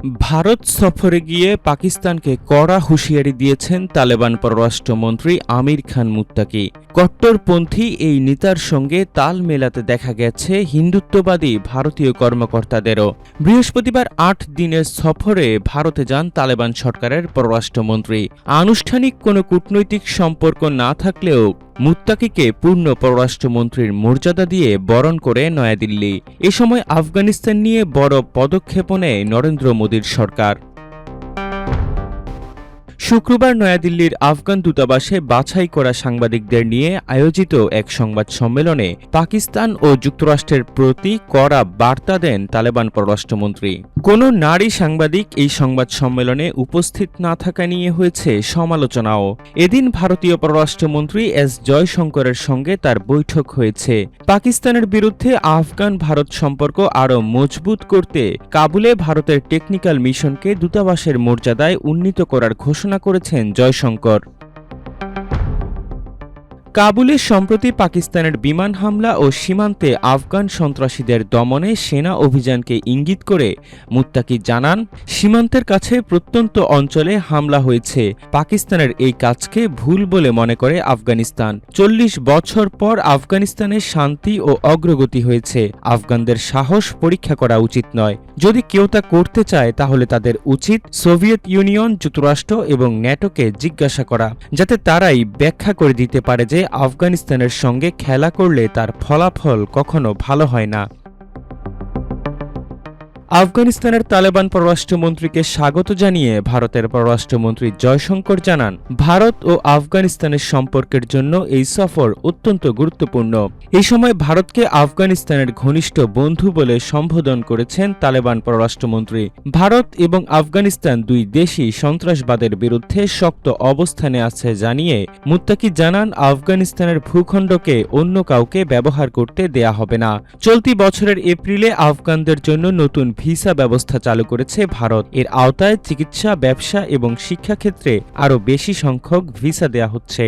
ভারত সফরে গিয়ে পাকিস্তানকে কড়া হুঁশিয়ারি দিয়েছেন তালেবান পররাষ্ট্রমন্ত্রী আমির খান মুত্তাকি। কট্টরপন্থী এই নেতার সঙ্গে তাল মেলাতে দেখা গেছে হিন্দুত্ববাদী ভারতীয় কর্মকর্তাদেরও। বৃহস্পতিবার ৮ দিনের সফরে ভারতে যান তালেবান সরকারের পররাষ্ট্রমন্ত্রী। আনুষ্ঠানিক কোনো কূটনৈতিক সম্পর্ক না থাকলেও মুত্তাকিকে পূর্ণ পররাষ্ট্রমন্ত্রীর মর্যাদা দিয়ে বরণ করে নয়াদিল্লি। এ সময় আফগানিস্তান নিয়ে বড় পদক্ষেপ নেয় নরেন্দ্র মোদীর সরকার। শুক্রবার নয়াদিল্লির আফগান দূতাবাসে বাছাই করা সাংবাদিকদের নিয়ে আয়োজিত এক সংবাদ সম্মেলনে পাকিস্তান ও যুক্তরাষ্ট্রের প্রতি কড়া বার্তা দেন তালেবান পররাষ্ট্রমন্ত্রী। কোনো নারী সাংবাদিক এই সংবাদ সম্মেলনে উপস্থিত না থাকা নিয়ে হয়েছে সমালোচনাও। এদিন ভারতীয় পররাষ্ট্রমন্ত্রী এস জয়শঙ্করের সঙ্গে তার বৈঠক হয়েছে। পাকিস্তানের বিরুদ্ধে আফগান ভারত সম্পর্ক আরও মজবুত করতে কাবুলে ভারতের টেকনিক্যাল মিশনকে দূতাবাসের মর্যাদায় উন্নীত করার ঘোষণা করেছেন জয়শঙ্কর। কাবুলে সম্প্রতি পাকিস্তানের বিমান হামলা ও সীমান্তে আফগান সন্ত্রাসীদের দমনে সেনা অভিযানকে ইঙ্গিত করে মুত্তাকি জানান, সীমান্তের কাছে প্রত্যন্ত অঞ্চলে হামলা হয়েছে। পাকিস্তানের এই কাজকে ভুল বলে মনে করে আফগানিস্তান। ৪০ বছর পর আফগানিস্তানে শান্তি ও অগ্রগতি হয়েছে। আফগানদের সাহস পরীক্ষা করা উচিত নয়। যদি কেউ তা করতে চায় তাহলে তাদের উচিত সোভিয়েত ইউনিয়ন, যুক্তরাষ্ট্র এবং ন্যাটোকে জিজ্ঞাসা করা, যাতে তারাই ব্যাখ্যা করে দিতে পারে যে আফগানিস্তানের সঙ্গে খেলা করলে তার ফলাফল কখনো ভালো হয় না। আফগানিস্তানের তালেবান পররাষ্ট্রমন্ত্রীকে স্বাগত জানিয়ে ভারতের পররাষ্ট্রমন্ত্রী জয়শঙ্কর জানান, ভারত ও আফগানিস্তানের সম্পর্কের জন্য এই সফর অত্যন্ত গুরুত্বপূর্ণ। এই সময় ভারতকে আফগানিস্তানের ঘনিষ্ঠ বন্ধু বলে সম্বোধন করেছেন তালেবান পররাষ্ট্রমন্ত্রী। ভারত এবং আফগানিস্তান দুই দেশই সন্ত্রাসবাদের বিরুদ্ধে শক্ত অবস্থানে আছে জানিয়ে মুত্তাকি জানান, আফগানিস্তানের ভূখণ্ডকে অন্য কাউকে ব্যবহার করতে দেয়া হবে না। চলতি বছরের এপ্রিলে আফগানদের জন্য নতুন ভিসা ব্যবস্থা চালু করেছে ভারত। এর আওতায় চিকিৎসা, ব্যবসা এবং শিক্ষাক্ষেত্রে আরও বেশি সংখ্যক ভিসা দেয়া হচ্ছে।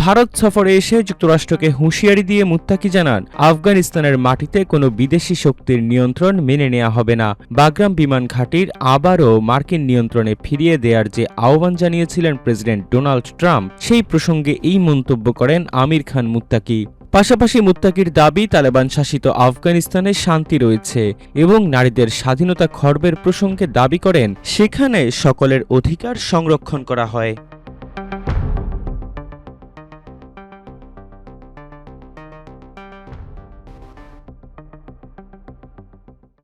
ভারত সফরে এসে যুক্তরাষ্ট্রকে হুঁশিয়ারি দিয়ে মুত্তাকি জানান, আফগানিস্তানের মাটিতে কোনো বিদেশি শক্তির নিয়ন্ত্রণ মেনে নেওয়া হবে না। বাগরাম বিমান ঘাঁটির আবারও মার্কিন নিয়ন্ত্রণে ফিরিয়ে দেওয়ার যে আহ্বান জানিয়েছিলেন প্রেসিডেন্ট ডোনাল্ড ট্রাম্প, সেই প্রসঙ্গে এই মন্তব্য করেন আমির খান মুত্তাকি। পাশাপাশি মুত্তাকির দাবি, তালেবান শাসিত আফগানিস্তানে শান্তি রয়েছে এবং নারীদের স্বাধীনতা খর্বের প্রসঙ্গে দাবি করেন সেখানে সকলের অধিকার সংরক্ষণ করা হয়।